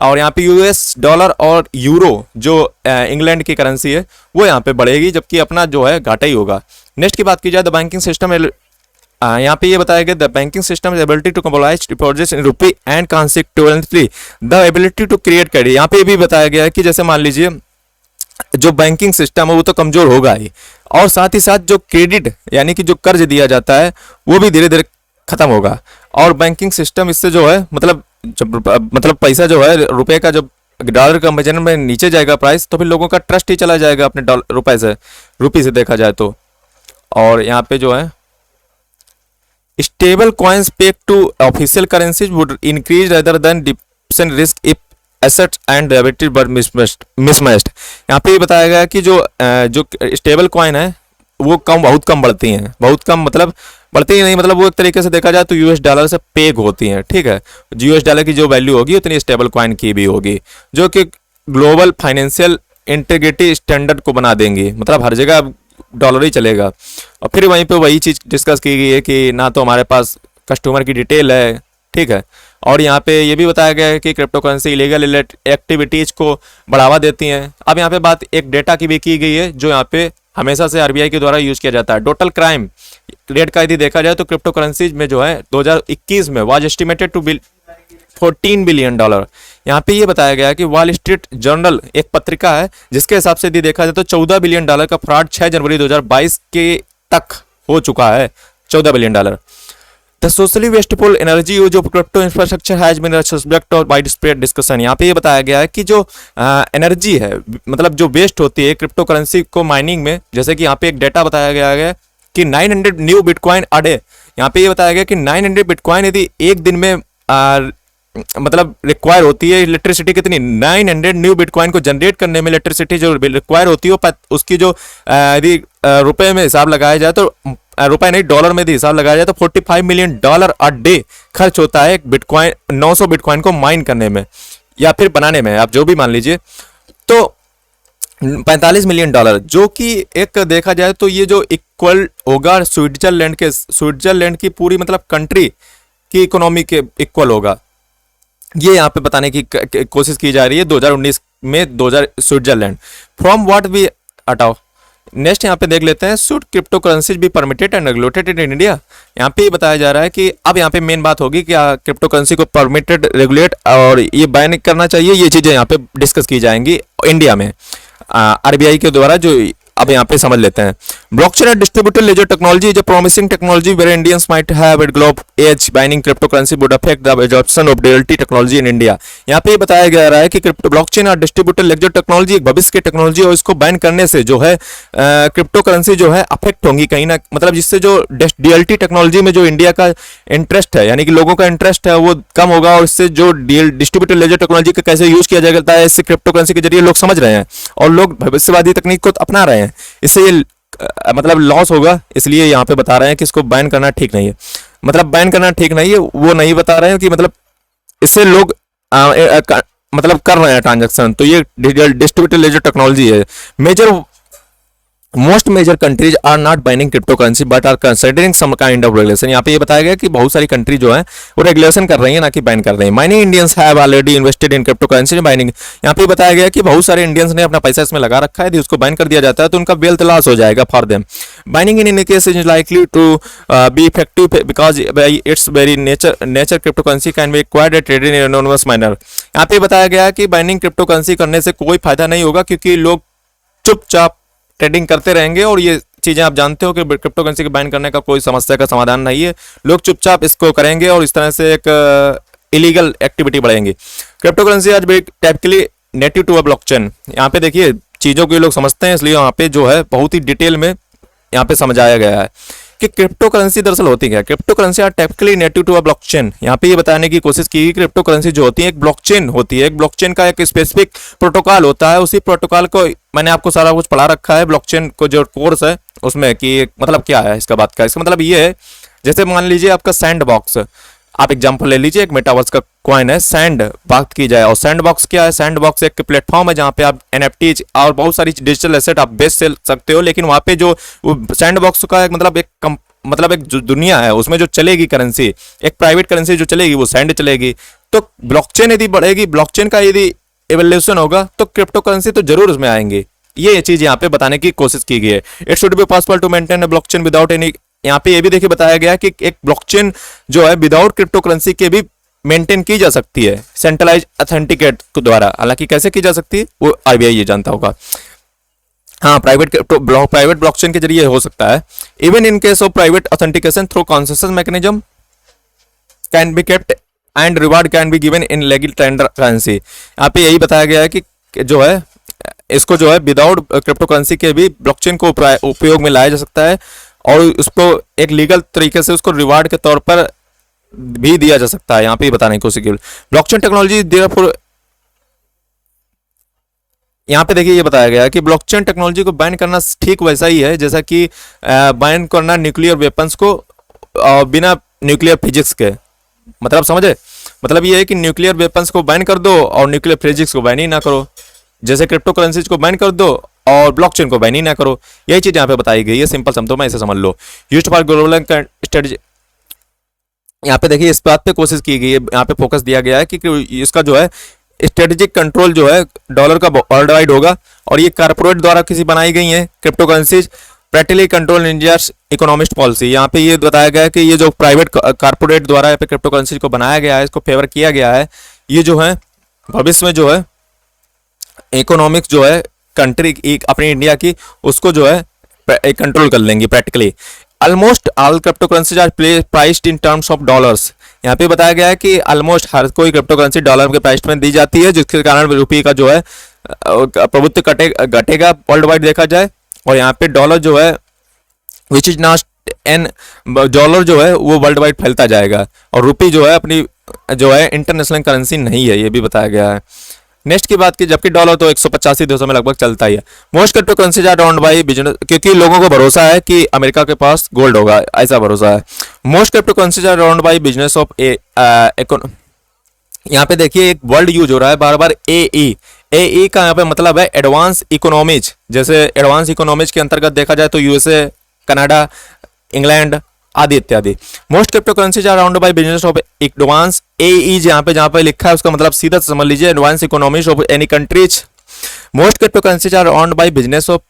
और यहाँ पे यूएस डॉलर और यूरो जो इंग्लैंड की करेंसी है वो यहाँ पे बढ़ेगी, जबकि अपना जो है घाटा ही होगा। नेक्स्ट की बात की जाए द बैंकिंग सिस्टम, यहाँ पे ये बताया गया the banking system is ability to mobilise deposits in rupee and consequently the ability to create credit. यहाँ पे ये भी बताया गया है कि जैसे मान लीजिए जो बैंकिंग सिस्टम है वो तो कमजोर होगा ही, और साथ ही साथ जो क्रेडिट यानी कि जो कर्ज दिया जाता है वो भी धीरे धीरे खत्म होगा। और बैंकिंग सिस्टम इससे जो है मतलब जब पैसा जो है रुपए का जब डॉलर कंपेरिजन में नीचे जाएगा प्राइस, तो फिर लोगों का ट्रस्ट ही चला जाएगा अपने रुपए से देखा जाए तो। और यहाँ पे जो है stable coins peg to official currencies would increase rather than depression risk if assets and liability were mismatched. यहाँ पे ये बताया गया कि जो स्टेबल कॉइन है वो बहुत कम बढ़ती हैं, बहुत कम मतलब बढ़ती ही नहीं, मतलब वो एक तरीके से देखा जाए तो यूएस डॉलर से पेग होती हैं, ठीक है। यूएस डॉलर की जो वैल्यू होगी उतनी स्टेबल कॉइन की भी होगी, जो कि ग्लोबल फाइनेंशियल इंटीग्रिटी स्टैंडर्ड को बना देंगी, मतलब हर जगह डॉलर ही चलेगा। और फिर वहीं पे वही चीज़ डिस्कस की गई है कि ना तो हमारे पास कस्टमर की डिटेल है, ठीक है। और यहाँ पे ये भी बताया गया है कि क्रिप्टो करेंसी इलीगल एक्टिविटीज़ को बढ़ावा देती हैं। अब यहाँ पे बात एक डेटा की भी की गई है जो यहाँ पे हमेशा से आरबीआई के द्वारा यूज किया जाता है। टोटल क्राइम रेट का यदि देखा जाए तो क्रिप्टो करेंसीज में जो है 2021 में was estimated to 14 billion dollar. यहाँ पे ये बताया गया है कि वॉल स्ट्रीट जर्नल एक पत्रिका है जिसके हिसाब से यदि देखा जाए तो 14 बिलियन डॉलर का फ्रॉड 6 जनवरी 2022 के तक हो चुका है, 14 billion dollar. The socially wasteful energy use of crypto infrastructure has been subject of widespread discussion. यहाँ पे ये बताया गया है कि जो एनर्जी है मतलब जो वेस्ट होती है क्रिप्टो करेंसी को माइनिंग में, जैसे कि यहाँ पे एक डेटा बताया गया है कि 900 न्यू बिटकॉइन अ डे। यहाँ पे ये बताया गया कि 900 बिटकॉइन यदि एक दिन में मतलब रिक्वायर होती है इलेक्ट्रिसिटी कितनी, 900 न्यू बिटकॉइन को जनरेट करने में इलेक्ट्रिसिटी जो रिक्वायर होती है उसकी जो यदि रुपए में हिसाब लगाया जाए तो रुपए नहीं डॉलर में यदि हिसाब लगाया जाए तो 45 मिलियन डॉलर अ डे खर्च होता है एक बिटकॉइन 900 बिटकॉइन को माइन करने में या फिर बनाने में, आप जो भी मान लीजिए। तो 45 मिलियन डॉलर जो कि एक देखा जाए तो ये जो इक्वल होगा स्विट्जरलैंड की पूरी मतलब कंट्री की इकोनॉमी के इक्वल होगा, ये यहाँ पे बताने की कोशिश की जा रही है 2019 में स्विट्जरलैंड। फ्रॉम व्हाट वी हटाओ। नेक्स्ट यहाँ पे देख लेते हैं should crypto currencies be permitted and regulated in India. यहाँ पे बताया जा रहा है कि अब यहाँ पे मेन बात होगी कि क्रिप्टो करेंसी को परमिटेड रेगुलेट और ये बैन करना चाहिए, ये चीजें यहाँ पे डिस्कस की जाएंगी इंडिया में। आरबीआई के द्वारा जो अब यहाँ पे समझ लेते हैं। Blockchain and distributed ledger technology is a promising technology where Indians might have at globe edge banning cryptocurrency would affect the adoption of DLT technology in India. यहाँ पे बताया जा रहा है कि ब्लॉकचेन और डिस्ट्रीब्यूटेड लेजर टेक्नोलॉजी एक भविष्य की टेक्नोलॉजी और इसको बैन करने से जो है क्रिप्टो करेंसी जो है अफेक्ट होंगी कहीं ना, मतलब जिससे जो डीएलटी टेक्नोलॉजी में जो इंडिया का इंटरेस्ट है, यानी कि लोगों का इंटरेस्ट है, वो कम होगा। और इससे जो डिस्ट्रीब्यूटेड लेजर टेक्नोलॉजी का कैसे यूज किया जाता है, इससे क्रिप्टो करेंसी के जरिए लोग समझ रहे हैं और लोग भविष्यवादी तकनीक को अपना रहे हैं। इससे ये मतलब लॉस होगा, इसलिए यहाँ पे बता रहे हैं कि इसको बैन करना ठीक नहीं है। मतलब बैन करना ठीक नहीं है, वो नहीं बता रहे हैं कि मतलब इससे लोग मतलब कर रहे हैं ट्रांजैक्शन। तो ये डिस्ट्रीब्यूटेड लेजर टेक्नोलॉजी है। Most major countries are not banning crypto currency but are considering some kind of regulation. यहाँ पे ये बताया गया कि बहुत सारी कंट्री जो है वो रेगुलेशन कर रही है, ना कि बैन कर रही है। Many Indians have already invested in crypto currency banning. यहाँ पे बताया गया कि बहुत सारे इंडियंस ने अपना पैसा इसमें लगा रखा है, यदि उसको बैन कर दिया जाता है तो उनका वेल्थ लॉस हो जाएगा for them. Banning in any case is likely to be effective because its very nature crypto currency can be acquired at traded in anonymous manner. यहाँ पे बताया गया कि बाइनिंग क्रिप्टो करेंसी करने से कोई फायदा नहीं होगा, क्योंकि लोग चुपचाप ट्रेडिंग करते रहेंगे। और ये चीजें आप जानते हो कि क्रिप्टो करेंसी को बैन करने का कोई समस्या का समाधान नहीं है, लोग चुपचाप इसको करेंगे और इस तरह से एक इलीगल एक्टिविटी बढ़ेंगी। क्रिप्टो करेंसी आज typically native to a blockchain. यहाँ पे देखिए चीजों को लोग समझते हैं, इसलिए यहाँ पे जो है बहुत ही डिटेल में यहाँ पे समझाया गया है कि क्रिप्टो करेंसी दरअसल होती क्या है। Crypto currency are typically native to a blockchain. यहाँ पे ये बताने की कोशिश की क्रिप्टो करेंसी जो होती है एक ब्लॉकचेन होती है। एक ब्लॉकचेन का एक स्पेसिफिक प्रोटोकॉल होता है, उसी प्रोटोकॉल को मैंने आपको सारा कुछ पढ़ा रखा है ब्लॉकचेन को जो कोर्स है उसमें, कि मतलब क्या है इसका बात का। इसका मतलब ये है, जैसे मान लीजिए आपका सैंड बॉक्स, आप एग्जांपल ले लीजिए, एक मेटावर्स का कॉइन है सैंड, बात की जाए। और सैंड बॉक्स क्या है? सैंड बॉक्स एक प्लेटफॉर्म है जहाँ पे आप एनएफटी और बहुत सारी डिजिटल एसेट आप बेच सकते हो, लेकिन वहाँ पे जो सैंड बॉक्स का एक मतलब एक जो दुनिया है उसमें जो चलेगी करेंसी, एक प्राइवेट करेंसी जो चलेगी वो सैंड चलेगी। तो ब्लॉकचेन यदि बढ़ेगी, ब्लॉकचेन का यदि एवोल्यूशन होगा तो क्रिप्टो करेंसी तो जरूर उसमें आएंगे। ये चीज यहाँ पे बताने की कोशिश की गई है। It should be possible to maintain a blockchain without any, यहाँ पे ये भी देखिए बताया गया कि एक ब्लॉकचेन जो है विदाउट क्रिप्टो करेंसी के भी मेंटेन की जा सकती है सेंट्रलाइज ऑथेंटिकेट के द्वारा। हालांकि कैसे की जा सकती है वो आरबीआई ये जानता होगा। हाँ, प्राइवेट ब्लॉकचेन के जरिए हो सकता है। Even in case of private authentication through concession mechanism can be kept and reward can be given in legal tender currency. यहाँ पे यही बताया गया है कि जो है इसको जो है विदाउट क्रिप्टो करेंसी के भी ब्लॉकचेन को उपयोग में लाया जा सकता है और उसको एक लीगल तरीके से उसको रिवार्ड के तौर पर भी दिया जा सकता है। यहाँ पे बताने की कोशिश की ब्लॉकचेन टेक्नोलॉजी देयरफॉर, यहाँ पे देखिए ये बताया गया है कि ब्लॉकचेन टेक्नोलॉजी को बैन करना ठीक वैसा ही है जैसा कि बैन करना न्यूक्लियर वेपन्स को बिना न्यूक्लियर फिजिक्स के। मतलब समझे, मतलब ये है कि न्यूक्लियर वेपन्स को बैन कर दो और न्यूक्लियर फिजिक्स को बैन ही ना करो, जैसे क्रिप्टो करेंसीज को बैन कर दो और ब्लॉकचेन को बैन ही ना करो। यही चीज यहाँ पे बताई गई है, सिंपल शब्दों में ऐसे समझ लो। यूज्ड फॉर ग्लोबल स्ट्रेटजी, यहाँ पे देखिए इस बात पे कोशिश की गई है, यहाँ पे फोकस दिया गया है कि इसका जो है स्ट्रेटेजिक कंट्रोल जो है डॉलर का वर्ल्ड वाइड होगा और ये कारपोरेट द्वारा किसी बनाई गई है crypto currencies practically control India's economist policy. यहाँ पे ये बताया गया है कि ये जो प्राइवेट कारपोरेट द्वारा यहाँ पे क्रिप्टो करेंसी को बनाया गया है, इसको फेवर किया गया है, ये जो है भविष्य में जो है इकोनॉमिक्स जो है कंट्री अपनी इंडिया की उसको जो है कंट्रोल कर लेंगे practically. Almost all crypto currencies are priced in terms of dollars. यहाँ पे बताया गया है कि ऑलमोस्ट हर कोई क्रिप्टो करेंसी डॉलर के प्राइस में दी जाती है, जिसके कारण रुपये का जो है प्रभुत्व घटेगा वर्ल्ड वाइड देखा जाए। और यहाँ पे डॉलर जो है which is not an, dollar जो है वो वर्ल्ड वाइड फैलता जाएगा और रुपये जो है अपनी जो है इंटरनेशनल करेंसी नहीं है, ये भी बताया गया है। नेक्स्ट की बात की, जबकि डॉलर तो 185 देशों में लगभग चलता ही है। Most crypto currencies are owned by business, क्योंकि लोगों को भरोसा है कि अमेरिका के पास गोल्ड होगा, ऐसा भरोसा है। Most crypto currencies are owned by business of यहाँ पे देखिए एक वर्ड यूज हो रहा है बार बार, ए का यहाँ पे मतलब है एडवांस इकोनॉमीज। जैसे एडवांस इकोनॉमीज के अंतर्गत देखा जाए तो यूएसए, कनाडा, इंग्लैंड आदि इत्यादि। Most crypto currencies are round by business of advance AE, जहाँ पे लिखा है उसका मतलब सीधा समझ लीजिए advance economies of any countries. Most crypto currencies are round by business of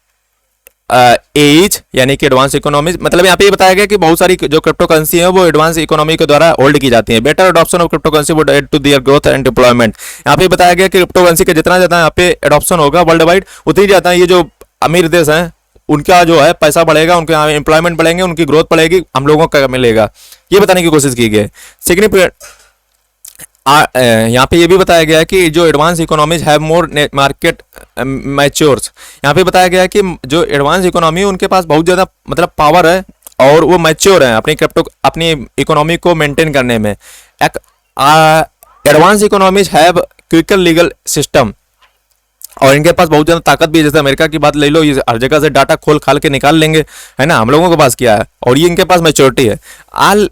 AEs, यानी कि एडवांस इकोनॉमीज। मतलब यहाँ पे ये बताया गया कि बहुत सारी जो क्रिप्टो करेंसी है वो एडवांस इकोनॉमी के द्वारा होल्ड की जाती है। Better adoption of crypto currency would aid to their growth and deployment. यहाँ पे बताया गया कि क्रिप्टो करेंसी का जितना ज्यादा यहाँ पे एडॉप्शन होगा वर्ल्ड वाइड, उतनी ज्यादा ये जो अमीर देश हैं उनका जो है पैसा बढ़ेगा, उनके यहाँ एम्प्लॉयमेंट बढ़ेंगे, उनकी ग्रोथ बढ़ेगी, हम लोगों को मिलेगा, ये बताने की कोशिश की गई है। सिग्निफिकेंट यहाँ पे ये भी बताया गया है कि जो advance economies have more market matures, यहाँ पे बताया गया है कि जो एडवांस इकोनॉमी है उनके पास बहुत ज़्यादा मतलब पावर है और वो मैच्योर है अपनी इकोनॉमी को मेंटेन करने में। Advance economies have quicker legal system, और इनके पास बहुत ज़्यादा ताकत भी है। जैसे अमेरिका की बात ले लो, ये हर जगह से डाटा खोल खाल के निकाल लेंगे, है ना। हम लोगों के पास क्या है, और ये इनके पास मैच्योरिटी है। All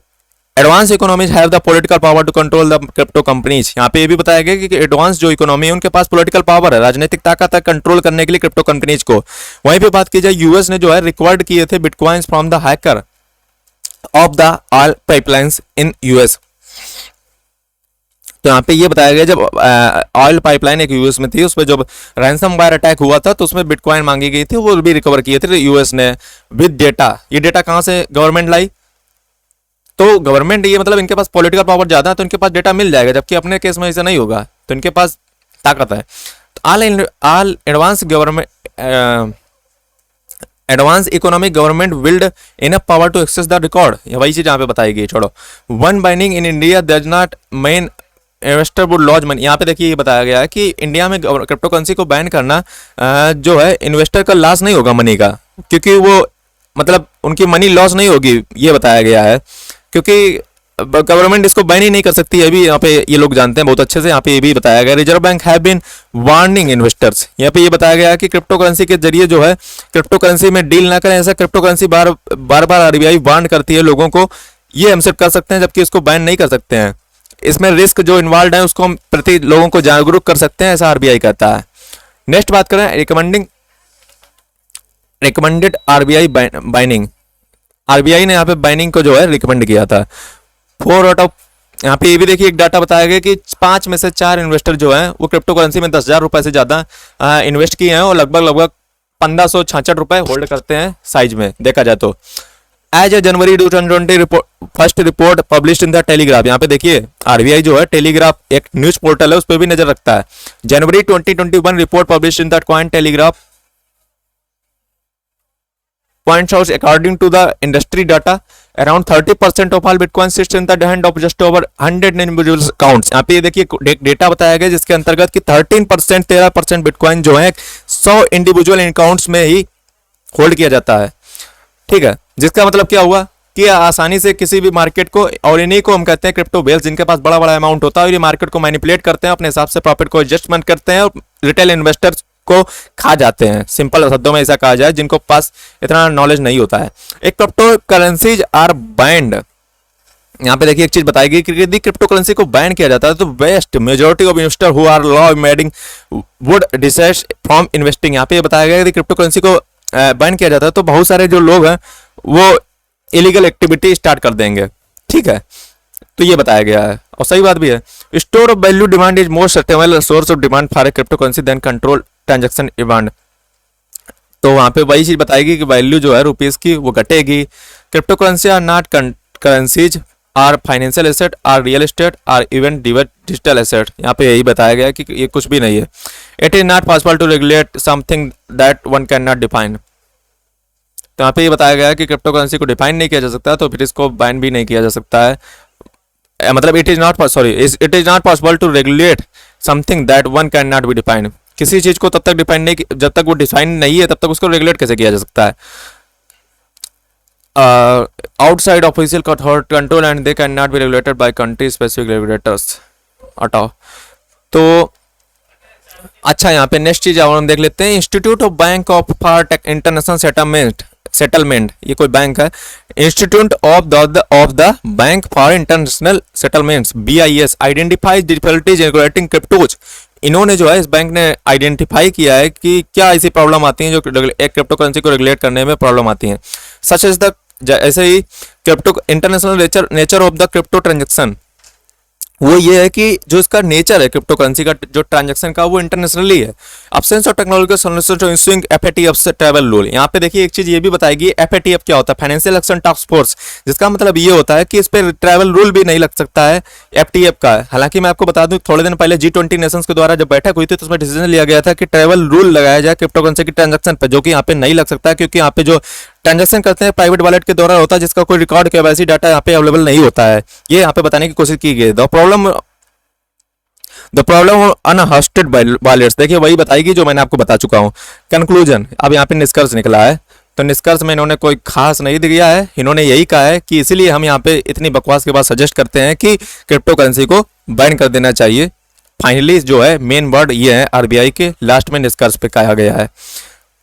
advance economies have the political power to control the crypto companies, यहाँ पे ये भी बताया गया कि एडवांस जो इकोनॉमी है उनके पास पॉलिटिकल पावर है, राजनीतिक ताकत है कंट्रोल करने के लिए क्रिप्टो कंपनीज को। वहीं पे बात की जाए, यूएस ने जो है रिकवर्ड किए थे bitcoins from the hacker of the oil pipelines in US. तो यहाँ पे ये बताया गया जब ऑयल पाइपलाइन एक यूएस में थी, उस पर जब रैंसम वायर अटैक हुआ था तो उसमें बिटकॉइन मांगी गई थी, वो भी रिकवर किए थे यूएस ने विद डेटा। ये डेटा कहाँ से गवर्नमेंट लाई, तो गवर्नमेंट, ये मतलब इनके पास पॉलिटिकल पावर ज्यादा है तो इनके पास डेटा मिल जाएगा, जबकि अपने केस में ऐसा नहीं होगा, तो इनके पास ताकत है। All advance government advance economic government wield enough power to access the record, वही चीज यहाँ पे बताई गई। छोड़ो, one binding in India does not mean investor would lose money, यहाँ पे देखिए ये बताया गया है कि इंडिया में क्रिप्टो करेंसी को बैन करना जो है इन्वेस्टर का लॉस नहीं होगा मनी का, क्योंकि वो मतलब उनकी मनी लॉस नहीं होगी, ये बताया गया है, क्योंकि गवर्नमेंट इसको बैन ही नहीं कर सकती है। अभी यहाँ पे ये लोग जानते हैं बहुत अच्छे से। यहाँ पे ये भी बताया गया, reserve bank have been warning investors, यहाँ पे ये बताया गया है कि क्रिप्टो करेंसी के जरिए जो है क्रिप्टो करेंसी में डील ना करें। ऐसा क्रिप्टो करेंसी बार बार आरबीआई वार्न करती है लोगों को, ये हमसे कर सकते हैं जबकि इसको बैन नहीं कर सकते हैं। इसमें रिस्क जो इन्वॉल्व है उसको हम प्रति लोगों को जागरूक कर सकते हैं, ऐसा आरबीआई कहता है। नेक्स्ट बात करें, रिकमेंडेड आरबीआई बाइनिंग, आरबीआई ने यहाँ पे बाइनिंग को जो है रिकमेंड किया था। 4 आउट ऑफ, यहाँ पे ये भी देखिए एक डाटा बताया गया कि 5 में से 4 इन्वेस्टर जो हैं वो क्रिप्टो करेंसी में 10,000 रुपए से ज़्यादा इन्वेस्ट किए हैं और लगभग 1566 रुपए होल्ड करते हैं साइज में देखा जाए तो। As a January 2020 first report published in the Telegraph, यहाँ पे देखिए आरबीआई जो है टेलीग्राफ एक न्यूज पोर्टल है उस पर भी नजर रखता है। जनवरी 2021 report published in the coin telegraph points out according to the industry data around 30% of all bitcoin sits in the hand of just over 100 individual accounts। यहाँ पे ये देखिए डेटा बताया गया जिसके अंतर्गत कि 13% बिटकॉइन जो है 100 इंडिविजुअल अकाउंट्स में ही होल्ड किया जाता है। ठीक है, जिसका मतलब क्या हुआ कि आसानी से किसी भी मार्केट को, और इन्हीं को हम कहते हैं क्रिप्टो वेल्स, जिनके पास बड़ा बड़ा अमाउंट होता है और ये मार्केट को मैनिपुलेट करते हैं, अपने हिसाब से प्रॉफिट को एडजस्टमेंट करते हैं और रिटेल इन्वेस्टर्स को खा जाते हैं। सिंपल शब्दों में ऐसा कहा जाए, जिनको पास इतना नॉलेज नहीं होता है। एक क्रिप्टो करेंसीज आर बैंड, यहाँ पे देखिए एक चीज बताई गई कि यदि क्रिप्टो करेंसी को बैन किया जाता है तो vast majority of investor who are law mending would desist from investing. यहाँ पे ये बताया गया कि क्रिप्टो करेंसी को बैन किया जाता है तो बहुत सारे जो लोग हैं वो इलीगल एक्टिविटी स्टार्ट कर देंगे। ठीक है, तो ये बताया गया है और सही बात भी है। Store of value demand is more sustainable source of demand for a crypto currency than control transaction demand. तो वहां पे वही चीज बताएगी कि वैल्यू जो है रुपीस की वो घटेगी। Crypto currency are not currencies are financial asset are real estate are even digital asset. यहाँ पे यही बताया गया कि ये कुछ भी नहीं है। It is not possible to regulate something that one can not define. तो यहाँ पे ये बताया गया है कि क्रिप्टो करेंसी को डिफाइन नहीं किया जा सकता तो फिर इसको बैन भी नहीं किया जा सकता है। मतलब it is not possible to regulate something that one can not be define. किसी चीज को तब तक डिफाइन नहीं, जब तक वो डिफाइन नहीं है तब तक उसको रेगुलेट कैसे किया जा सकता है। Outside official control and they can not be regulated by country specific regulators. हटाओ तो अच्छा, यहाँ पे नेक्स्ट चीज और हम देख लेते हैं। Institute of bank of for international settlement, ये कोई बैंक है। Institute of the bank for international settlements BIS identifies difficulties regulating cryptos. इन्होंने जो है इस बैंक ने आइडेंटिफाई किया है कि क्या ऐसी प्रॉब्लम आती हैं जो एक क्रिप्टो करेंसी को रेगुलेट करने में प्रॉब्लम आती हैं। सच एज द ऐसे ही crypto international nature of the crypto transaction, वो ये है कि जो इसका नेचर है क्रिप्टो करेंसी का जो ट्रांजैक्शन का, वो इंटरनेशनली है। Absence of technological solution to issuing FATF से ट्रैवल रूल। यहाँ पे देखिए एक चीज ये भी बताएगी, एफएटीएफ क्या होता है, फाइनेंशियल एक्शन टास्क फोर्स, जिसका मतलब ये होता है कि इस पर ट्रैवल रूल भी नहीं लग सकता है एफटीएफ का। हालांकि मैं आपको बता दूं थोड़े दिन पहले G20 नेशंस के द्वारा जब बैठक हुई थी तो उसमें डिसीजन लिया गया था कि ट्रैवल रूल लगाया जाए क्रिप्टो करेंसी की ट्रांजैक्शन पर, जो कि यहाँ पे नहीं लग सकता है, क्योंकि यहाँ पे जो ट्रांजैक्शन करते हैं प्राइवेट वॉलेट के द्वारा होता है, जिसका कोई रिकॉर्ड केवाईसी डाटा यहाँ पे अवेलेबल नहीं होता है। ये यहाँ पे बताने की कोशिश की गई। द प्रॉब्लम अनहस्टेड वॉलेट्स, देखिए वही बताएगी जो मैंने आपको बता चुका हूँ। कंक्लूजन, अब यहाँ पे निष्कर्ष निकला है, तो निष्कर्ष में इन्होंने कोई खास नहीं दिया है। इन्होंने यही कहा है कि इसीलिए हम यहाँ पे इतनी बकवास के बाद सजेस्ट करते हैं कि क्रिप्टो करेंसी को बैन कर देना चाहिए। फाइनली जो है मेन वर्ड ये है आरबीआई के लास्ट में निष्कर्ष पे कहा गया है।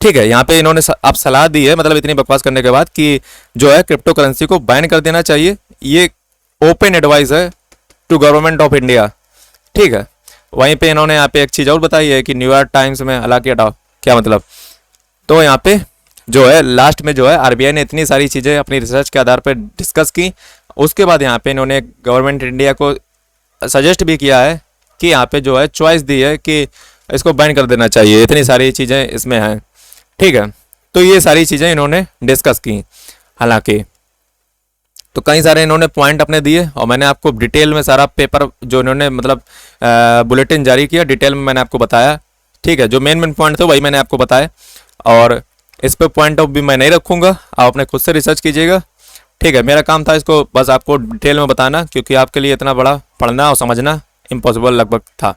ठीक है, यहाँ पे इन्होंने आप सलाह दी है, मतलब इतनी बकवास करने के बाद, कि जो है क्रिप्टो करेंसी को बैन कर देना चाहिए। ये ओपन एडवाइस है टू गवर्नमेंट ऑफ इंडिया। ठीक है, वहीं पे इन्होंने यहाँ पे एक चीज़ और बताई है कि न्यूयॉर्क टाइम्स में, हालांकि हटाओ क्या मतलब, तो यहाँ पे जो है लास्ट में जो है आरबीआई ने इतनी सारी चीज़ें अपनी रिसर्च के आधार पर डिस्कस की। उसके बाद यहाँ पे इन्होंने गवर्नमेंट इंडिया को सजेस्ट भी किया है कि यहाँ पे जो है चॉइस दी है कि इसको बैन कर देना चाहिए। इतनी सारी चीज़ें इसमें हैं। ठीक है, तो ये सारी चीज़ें इन्होंने डिस्कस की। हालांकि तो कई सारे इन्होंने पॉइंट अपने दिए और मैंने आपको डिटेल में सारा पेपर जो इन्होंने मतलब बुलेटिन जारी किया, डिटेल में मैंने आपको बताया। ठीक है, जो मेन पॉइंट थे वही मैंने आपको बताया, और इस पे पॉइंट ऑफ व्यू मैं नहीं रखूँगा, आप अपने खुद से रिसर्च कीजिएगा। ठीक है, मेरा काम था इसको बस आपको डिटेल में बताना, क्योंकि आपके लिए इतना बड़ा पढ़ना और समझना इम्पॉसिबल लगभग था।